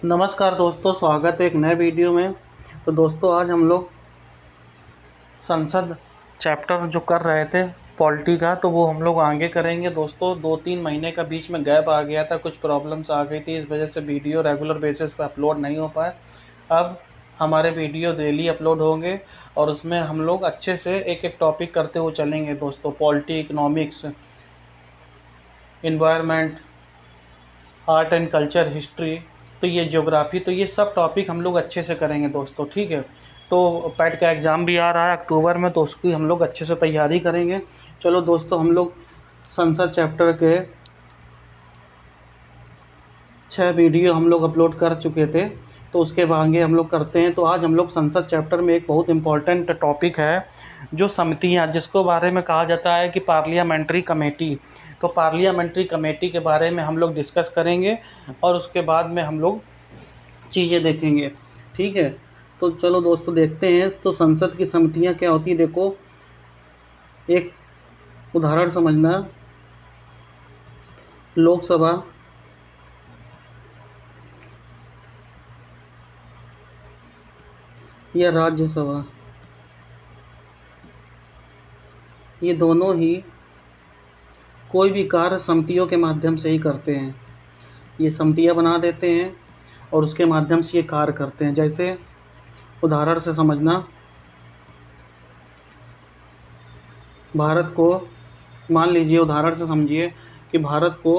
नमस्कार दोस्तों, स्वागत है एक नए वीडियो में। तो दोस्तों आज हम लोग संसद चैप्टर जो कर रहे थे पॉलिटी का, तो वो हम लोग आगे करेंगे। दोस्तों 2-3 महीने का बीच में गैप आ गया था, कुछ प्रॉब्लम्स आ गई थी, इस वजह से वीडियो रेगुलर बेसिस पर अपलोड नहीं हो पाए। अब हमारे वीडियो डेली अपलोड होंगे और उसमें हम लोग अच्छे से एक एक टॉपिक करते हुए चलेंगे दोस्तों। Polity, economics, environment, art and culture, history, तो ये ज्योग्राफी, तो ये सब टॉपिक हम लोग अच्छे से करेंगे दोस्तों। ठीक है, तो पैट का एग्ज़ाम भी आ रहा है अक्टूबर में, तो उसकी हम लोग अच्छे से तैयारी करेंगे। चलो दोस्तों, हम लोग संसद चैप्टर के 6 वीडियो हम लोग अपलोड कर चुके थे, तो उसके आगे हम लोग करते हैं। तो आज हम लोग संसद चैप्टर में एक बहुत इम्पॉर्टेंट टॉपिक है, जो समितियां, जिसको बारे में कहा जाता है कि पार्लियामेंट्री कमेटी। तो पार्लियामेंट्री कमेटी के बारे में हम लोग डिस्कस करेंगे और उसके बाद में हम लोग चीज़ें देखेंगे। ठीक है, तो चलो दोस्तों देखते हैं। तो संसद की समितियां क्या होती है, देखो एक उदाहरण समझना। लोकसभा, या राज्यसभा, ये दोनों ही कोई भी कार्य समितियों के माध्यम से ही करते हैं। ये समितियां बना देते हैं और उसके माध्यम से ये कार्य करते हैं। जैसे उदाहरण से समझना, भारत को, मान लीजिए उदाहरण से समझिए कि भारत को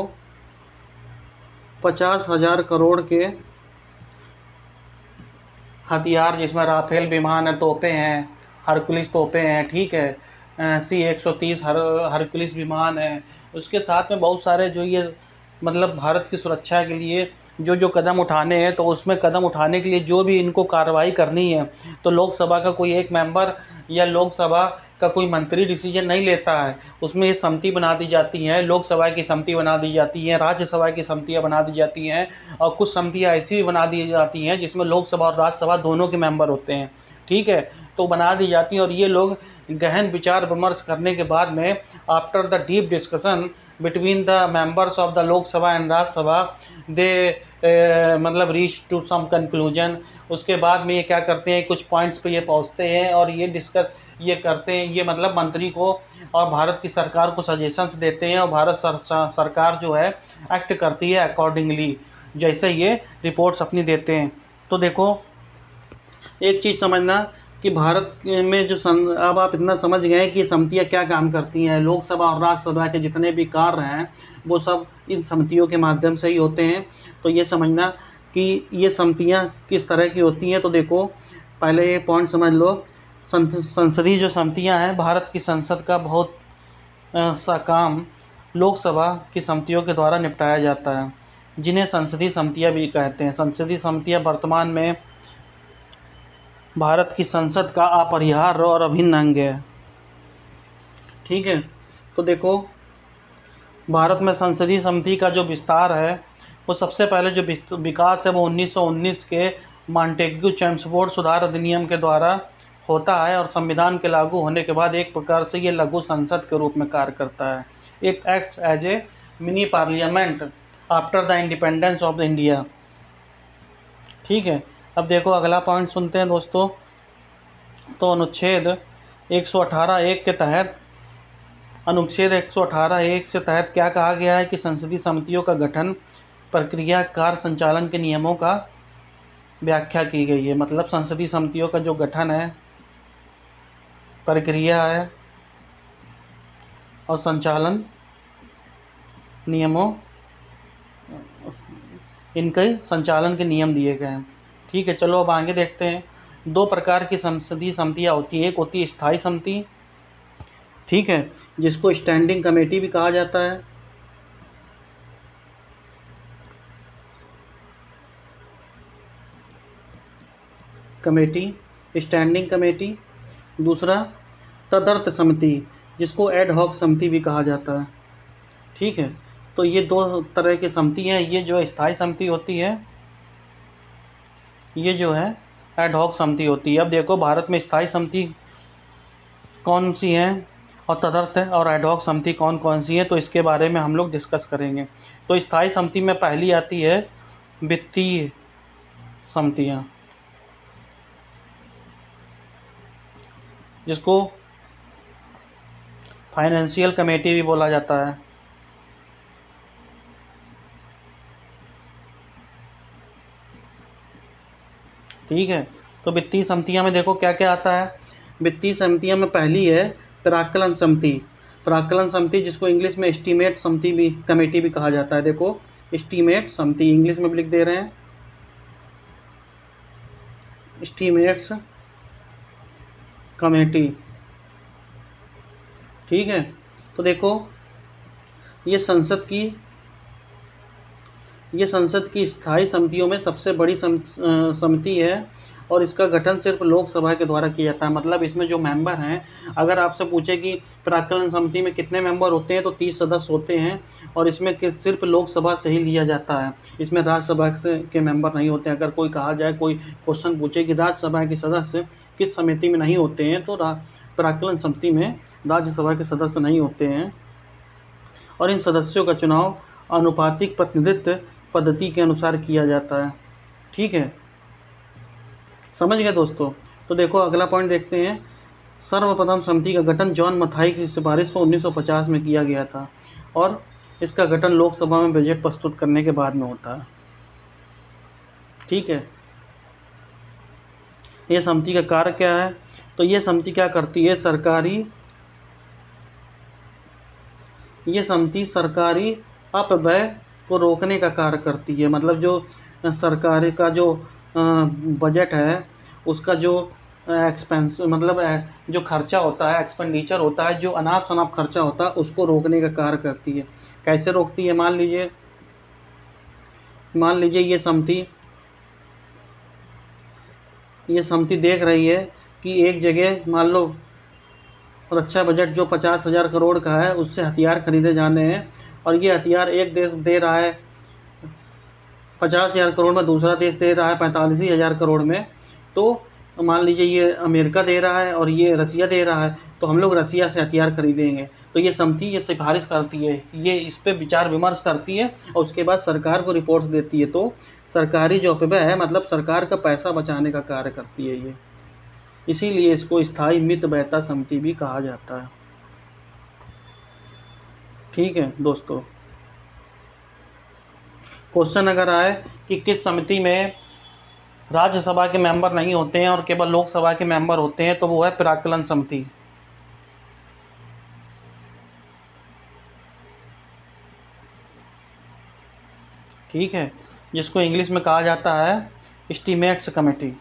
50,000 करोड़ के हथियार, जिसमें राफेल विमान है, तोपें हैं, हरकुलिस तोपें हैं, ठीक है, C-130 हरकुलिस विमान है, उसके साथ में बहुत सारे जो ये मतलब भारत की सुरक्षा के लिए जो जो कदम उठाने हैं, तो उसमें कदम उठाने के लिए जो भी इनको कार्रवाई करनी है, तो लोकसभा का कोई एक मेंबर या लोकसभा का कोई मंत्री डिसीजन नहीं लेता है। उसमें ये समिति बना दी जाती है, लोकसभा की समिति बना दी जाती है, राज्यसभा की समितियाँ बना दी जाती हैं, और कुछ समितियाँ ऐसी भी बना दी जाती हैं जिसमें लोकसभा और राज्यसभा दोनों के मेंबर होते हैं। ठीक है, तो बना दी जाती हैं और ये लोग गहन विचार विमर्श करने के बाद में, after the deep discussion between the members of the Lok Sabha and Rajya Sabha, they मतलब रीच टू सम कंक्लूजन। उसके बाद में ये क्या करते हैं, कुछ पॉइंट्स पे ये पहुंचते हैं और ये डिस्कस ये करते हैं, ये मतलब मंत्री को और भारत की सरकार को सजेशंस देते हैं, और भारत सरकार जो है एक्ट करती है अकॉर्डिंगली, जैसे ये रिपोर्ट्स अपनी देते हैं। तो देखो एक चीज़ समझना कि भारत में जो अब आप इतना समझ गए कि समितियाँ क्या काम करती हैं। लोकसभा और राज्यसभा के जितने भी कार्य हैं वो सब इन समितियों के माध्यम से ही होते हैं। तो ये समझना कि ये समितियाँ किस तरह की होती हैं। तो देखो पहले ये पॉइंट समझ लो, संसदीय जो समितियाँ हैं, भारत की संसद का बहुत सा काम लोकसभा की समितियों के द्वारा निपटाया जाता है, जिन्हें संसदीय समितियाँ भी कहते हैं। संसदीय समितियाँ वर्तमान में भारत की संसद का अपरिहार्य और अभिन्न अंग है। ठीक है, तो देखो भारत में संसदीय समिति का जो विस्तार है, वो सबसे पहले जो विकास है वो 1919 के मॉन्टेग्यू चेम्सफोर्ड सुधार अधिनियम के द्वारा होता है, और संविधान के लागू होने के बाद एक प्रकार से ये लघु संसद के रूप में कार्य करता है। It acts as a mini parliament after the independence of India. ठीक है, अब देखो अगला पॉइंट सुनते हैं दोस्तों। तो अनुच्छेद 118(1) के तहत, अनुच्छेद 118(1) से तहत क्या कहा गया है कि संसदीय समितियों का गठन, प्रक्रिया, कार्य, संचालन के नियमों का व्याख्या की गई है। मतलब संसदीय समितियों का जो गठन है, प्रक्रिया है और संचालन नियमों, इनके संचालन के नियम दिए गए हैं। ठीक है, चलो अब आगे देखते हैं। 2 प्रकार की संसदीय समितियाँ होती हैं। एक होती है स्थायी समिति, ठीक है, जिसको स्टैंडिंग कमेटी भी कहा जाता है। Committee, standing committee. दूसरा तदर्थ समिति, जिसको एड हॉक समिति भी कहा जाता है। ठीक है, तो ये 2 तरह की समिति हैं। ये जो स्थायी समिति होती है, ये जो है एड हॉक समिति होती है। अब देखो भारत में स्थायी समिति कौन सी हैं और तदर्थ और एड हॉक समिति कौन कौन सी है, तो इसके बारे में हम लोग डिस्कस करेंगे। तो स्थायी समिति में पहली आती है वित्तीय समितियाँ, जिसको फाइनेंशियल कमेटी भी बोला जाता है। ठीक है, तो वित्तीय समितियाँ में देखो क्या क्या आता है। वित्तीय समितियाँ में पहली है प्राक्कलन समिति। प्राक्कलन समिति जिसको इंग्लिश में एस्टीमेट समिति भी, कमेटी भी कहा जाता है। देखो एस्टीमेट समिति इंग्लिश में भी लिख दे रहे हैं, एस्टीमेट्स कमेटी। ठीक है, तो देखो ये संसद की स्थायी समितियों में सबसे बड़ी समिति है और इसका गठन सिर्फ लोकसभा के द्वारा किया जाता है। मतलब इसमें जो मेंबर हैं, अगर आपसे पूछे कि प्राक्कलन समिति में कितने मेंबर होते हैं तो 30 सदस्य होते हैं और इसमें सिर्फ लोकसभा से ही लिया जाता है। इसमें राज्यसभा के मेंबर नहीं होते हैं। अगर कोई कहा जाए, कोई क्वेश्चन पूछे कि राज्यसभा के सदस्य किस समिति में नहीं होते हैं, तो प्राक्कलन समिति में राज्यसभा के सदस्य नहीं होते हैं और इन सदस्यों का चुनाव आनुपातिक प्रतिनिधित्व पद्धति के अनुसार किया जाता है। ठीक है, समझ गए दोस्तों। तो देखो अगला पॉइंट देखते हैं। सर्वप्रथम समिति का गठन जॉन मथाई की सिफारिश पर 1950 में किया गया था और इसका गठन लोकसभा में बजट प्रस्तुत करने के बाद में होता है। ठीक है, ये समिति का कार्य क्या है? तो ये समिति क्या करती है? ये समिति सरकारी अपव्यय को रोकने का कार्य करती है। मतलब जो सरकारी का जो बजट है, उसका जो एक्सपेंस, मतलब जो खर्चा होता है, एक्सपेंडिचर होता है, जो अनाप शनाप खर्चा होता है, उसको रोकने का कार्य करती है। कैसे रोकती है? मान लीजिए ये समिति देख रही है कि एक जगह मान लो रक्षा बजट जो 50,000 करोड़ का है, उससे हथियार खरीदे जाने हैं और ये हथियार एक देश दे रहा है 50,000 करोड़ में, दूसरा देश दे रहा है 45,000 करोड़ में। तो मान लीजिए ये अमेरिका दे रहा है और ये रसिया दे रहा है, तो हम लोग रसिया से हथियार खरीदेंगे। तो ये समिति ये सिफारिश करती है, ये इस पर विचार विमर्श करती है और उसके बाद सरकार को रिपोर्ट देती है। तो सरकारी जो अपव्यय है, मतलब सरकार का पैसा बचाने का कार्य करती है ये, इसीलिए इसको स्थायी मितव्ययता समिति भी कहा जाता है। ठीक है दोस्तों, क्वेश्चन अगर आए कि किस समिति में राज्यसभा के मेंबर नहीं होते हैं और केवल लोकसभा के मेंबर होते हैं, तो वो है प्राक्कलन समिति। ठीक है, जिसको इंग्लिश में कहा जाता है एस्टीमेट्स कमेटी।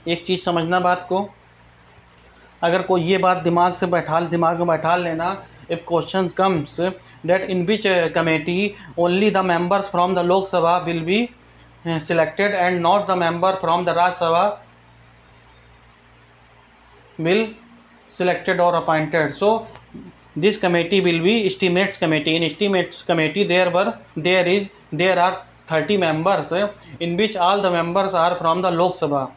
एक चीज़ समझना बात को, अगर कोई ये बात दिमाग में बैठा लेना, if question comes that in which committee only the members from the लोक सभा will be selected and not the member from the Rajya Sabha will selected or appointed, so this committee will be estimates committee. In estimates committee there are 30 members in which all the members are from the Lok Sabha,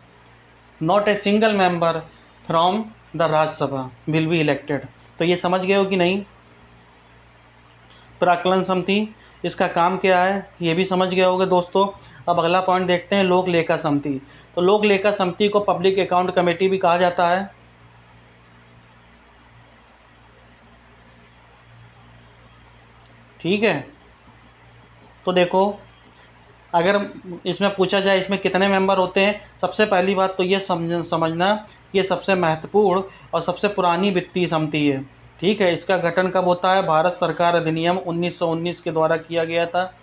not a single member from the Rajya Sabha will be elected. तो ये समझ गए हो कि नहीं? प्राक्कलन समिति इसका काम क्या है ये भी समझ गए होगे दोस्तों। अब अगला पॉइंट देखते हैं, लोक लेखा समिति। तो लोक लेखा समिति को पब्लिक अकाउंट कमेटी भी कहा जाता है। ठीक है, तो देखो अगर इसमें पूछा जाए इसमें कितने मेंबर होते हैं, सबसे पहली बात तो ये समझना ये सबसे महत्वपूर्ण और सबसे पुरानी वित्तीय समिति है। ठीक है, इसका गठन कब होता है? भारत सरकार अधिनियम 1919 के द्वारा किया गया था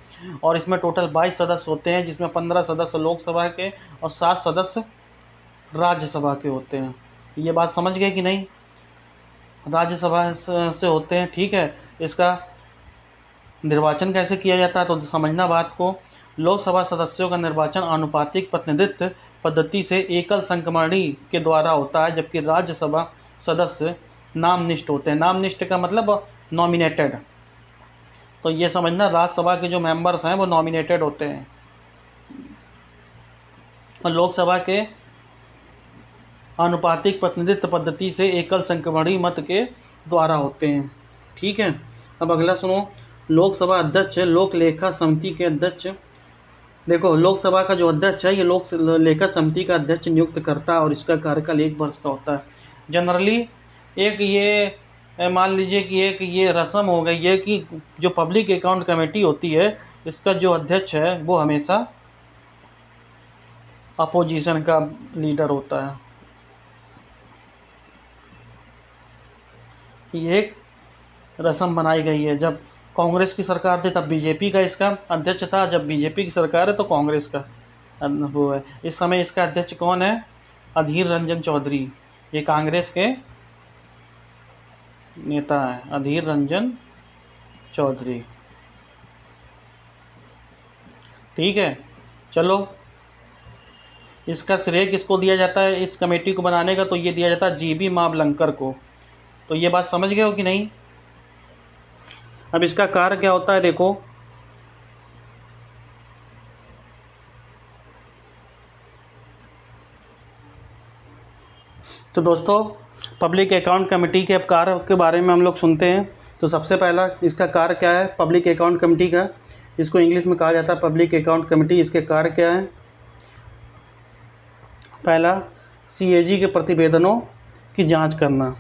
और इसमें टोटल 22 सदस्य होते हैं, जिसमें 15 सदस्य लोकसभा के और 7 सदस्य राज्यसभा के होते हैं। ये बात समझ गए कि नहीं? राज्यसभा से होते हैं। ठीक है, इसका निर्वाचन कैसे किया जाता है तो समझना बात को। लोकसभा सदस्यों का निर्वाचन आनुपातिक प्रतिनिधित्व पद्धति से एकल संक्रमणी के द्वारा होता है, जबकि राज्यसभा सदस्य नामनिष्ठ होते हैं। नामनिष्ठ का मतलब नॉमिनेटेड। तो ये समझना राज्यसभा के जो मेंबर्स हैं वो नॉमिनेटेड होते हैं और लोकसभा के आनुपातिक प्रतिनिधित्व पद्धति से एकल संक्रमणी मत के द्वारा होते हैं। ठीक है। अब अगला सुनो, लोकसभा अध्यक्ष है, लोक लेखा समिति के अध्यक्ष। देखो, लोकसभा का जो अध्यक्ष है ये लोक लेखा समिति का अध्यक्ष नियुक्त करता है और इसका कार्यकाल 1 वर्ष का होता है। जनरली एक ये मान लीजिए कि एक ये रस्म हो गई है कि जो पब्लिक अकाउंट कमेटी होती है इसका जो अध्यक्ष है वो हमेशा अपोजिशन का लीडर होता है। ये एक रस्म बनाई गई है। जब कांग्रेस की सरकार थी तब बीजेपी का इसका अध्यक्ष था, जब बीजेपी की सरकार है तो कांग्रेस का वो है। इस समय इसका अध्यक्ष कौन है? अधीर रंजन चौधरी। ये कांग्रेस के नेता हैं, अधीर रंजन चौधरी। ठीक है, चलो, इसका श्रेय किसको दिया जाता है इस कमेटी को बनाने का? तो ये दिया जाता है जीबी मावलंकर को। तो ये बात समझ गए हो कि नहीं? अब इसका कार्य क्या होता है देखो, तो दोस्तों पब्लिक अकाउंट कमेटी के अब कार्य के बारे में हम लोग सुनते हैं। तो सबसे पहला इसका कार्य क्या है पब्लिक अकाउंट कमेटी का? इसको इंग्लिश में कहा जाता है पब्लिक अकाउंट कमेटी। इसके कार्य क्या है? पहला, सीएजी के प्रतिवेदनों की जांच करना।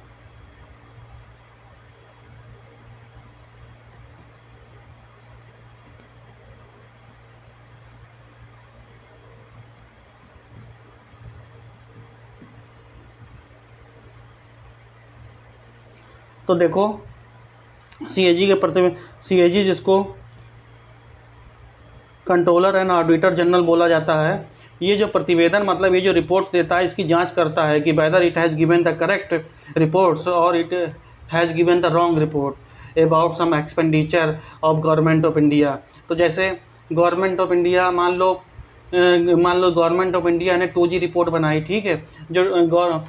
तो देखो, सीएजी के सीएजी जिसको कंट्रोलर एंड ऑडिटर जनरल बोला जाता है, ये जो प्रतिवेदन मतलब ये जो रिपोर्ट्स देता है इसकी जांच करता है कि whether it has given the correct reports और it has given the wrong report about some expenditure of government of India. तो जैसे गवर्नमेंट ऑफ इंडिया मान लो गवर्नमेंट ऑफ इंडिया ने 2G रिपोर्ट बनाई, ठीक है, जो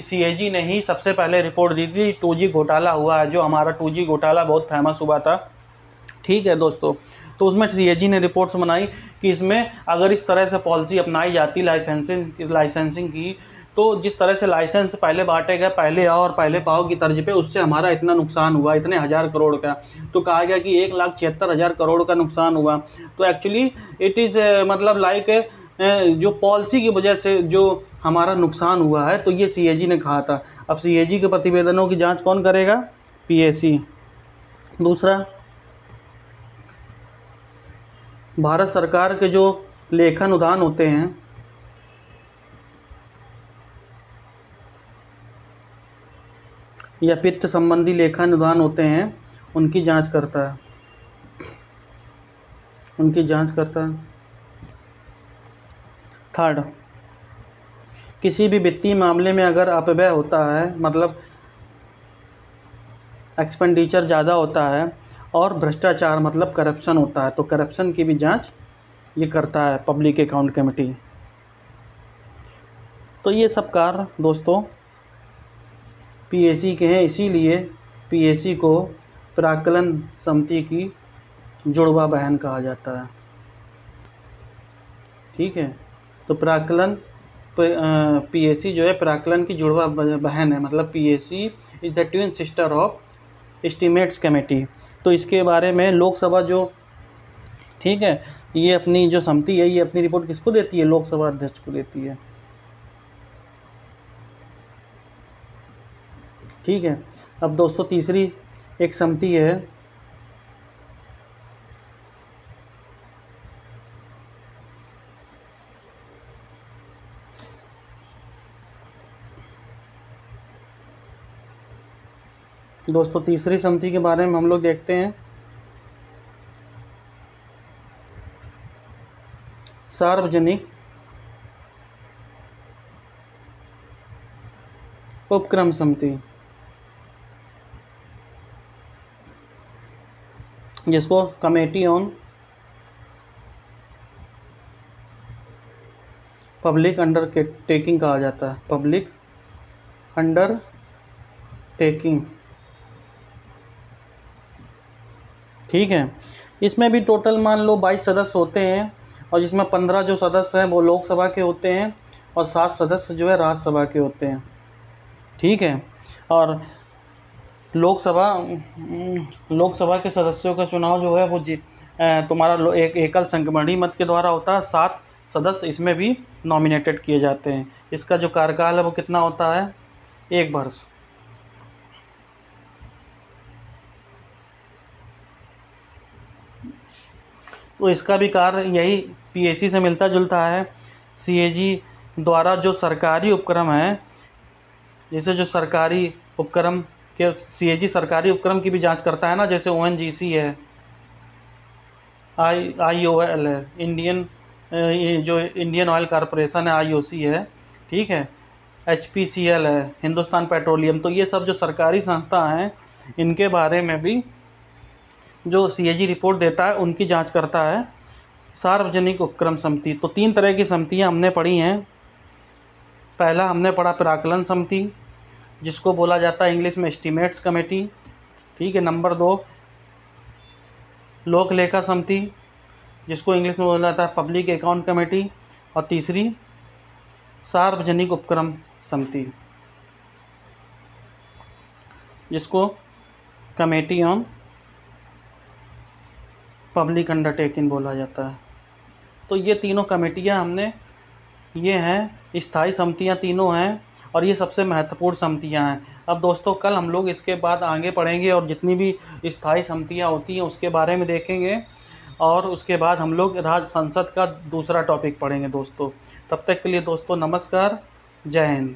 सीएजी ने ही सबसे पहले रिपोर्ट दी थी। 2G घोटाला हुआ है, जो हमारा 2G घोटाला बहुत फेमस हुआ था, ठीक है दोस्तों। तो उसमें सीएजी ने रिपोर्ट्स बनाई कि इसमें अगर इस तरह से पॉलिसी अपनाई जाती लाइसेंसिंग की, तो जिस तरह से लाइसेंस पहले बांटे गए पहले आओ और पहले पाओ की तर्ज पे, उससे हमारा इतना नुकसान हुआ, इतने हज़ार करोड़ का। तो कहा गया कि 1,76,000 करोड़ का नुकसान हुआ। तो एक्चुअली इट इज़ मतलब लाइक जो पॉलिसी की वजह से जो हमारा नुकसान हुआ है, तो ये सीएजी ने कहा था। अब सीएजी के प्रतिवेदनों की जाँच कौन करेगा? पीएसी। दूसरा, भारत सरकार के जो लेखा अनुदान होते हैं या वित्त संबंधी लेखा अनुदान होते हैं उनकी जांच करता है, थर्ड, किसी भी वित्तीय मामले में अगर अपव्यय होता है मतलब एक्सपेंडिचर ज़्यादा होता है और भ्रष्टाचार मतलब करप्शन होता है, तो करप्शन की भी जांच ये करता है पब्लिक अकाउंट कमेटी। तो ये सब कार्य दोस्तों पीएसी के हैं, इसीलिए पीएसी को प्राक्कलन समिति की जुड़वा बहन कहा जाता है, ठीक है। तो पीएसी जो है प्राक्कलन की जुड़वा बहन है, मतलब PAC is the twin sister of estimates committee. तो इसके बारे में लोकसभा जो, ठीक है, ये अपनी जो समिति है ये अपनी रिपोर्ट किसको देती है? लोकसभा अध्यक्ष को देती है, ठीक है। अब दोस्तों तीसरी एक समिति है दोस्तों, तीसरी समिति के बारे में हम लोग देखते हैं सार्वजनिक उपक्रम समिति, जिसको कमेटी ऑन पब्लिक अंडरटेकिंग कहा जाता है, पब्लिक अंडरटेकिंग, ठीक है। इसमें भी टोटल मान लो 22 सदस्य होते हैं और जिसमें 15 जो सदस्य हैं वो लोकसभा के होते हैं और 7 सदस्य जो है राज्यसभा के होते हैं, ठीक है। और लोकसभा के सदस्यों का चुनाव जो है वो तुम्हारा एक एकल संगमरमरी मत के द्वारा होता है। 7 सदस्य इसमें भी नॉमिनेटेड किए जाते हैं। इसका जो कार्यकाल है वो कितना होता है, 1 वर्ष। तो इसका भी कार्य यही पीएससी से मिलता जुलता है। सीएजी द्वारा जो सरकारी उपक्रम है, जैसे जो सरकारी उपक्रम के सीएजी सरकारी उपक्रम की भी जांच करता है ना, जैसे ओएनजीसी है, आईओएल है, जो इंडियन ऑयल कॉरपोरेशन है, आईओसी है, ठीक है, एचपीसीएल है, हिंदुस्तान पेट्रोलियम। तो ये सब जो सरकारी संस्था हैं, इनके बारे में भी जो सीएजी रिपोर्ट देता है उनकी जांच करता है सार्वजनिक उपक्रम समिति। तो 3 तरह की समितियां हमने पढ़ी हैं। पहला हमने पढ़ा प्राक्कलन समिति, जिसको बोला जाता है इंग्लिश में एस्टीमेट्स कमेटी, ठीक है। नंबर 2 लोक लेखा समिति, जिसको इंग्लिश में बोला जाता है पब्लिक अकाउंट कमेटी। और तीसरी सार्वजनिक उपक्रम समिति, जिसको कमेटी ऑन पब्लिक अंडरटेकिंग बोला जाता है। तो ये तीनों कमेटियाँ ये हैं, स्थायी समितियाँ तीनों हैं, और ये सबसे महत्वपूर्ण समितियाँ हैं। अब दोस्तों कल हम लोग इसके बाद आगे पढ़ेंगे और जितनी भी स्थायी समितियाँ होती हैं उसके बारे में देखेंगे, और उसके बाद हम लोग राज्य संसद का दूसरा टॉपिक पढ़ेंगे दोस्तों। तब तक के लिए दोस्तों नमस्कार, जय हिंद।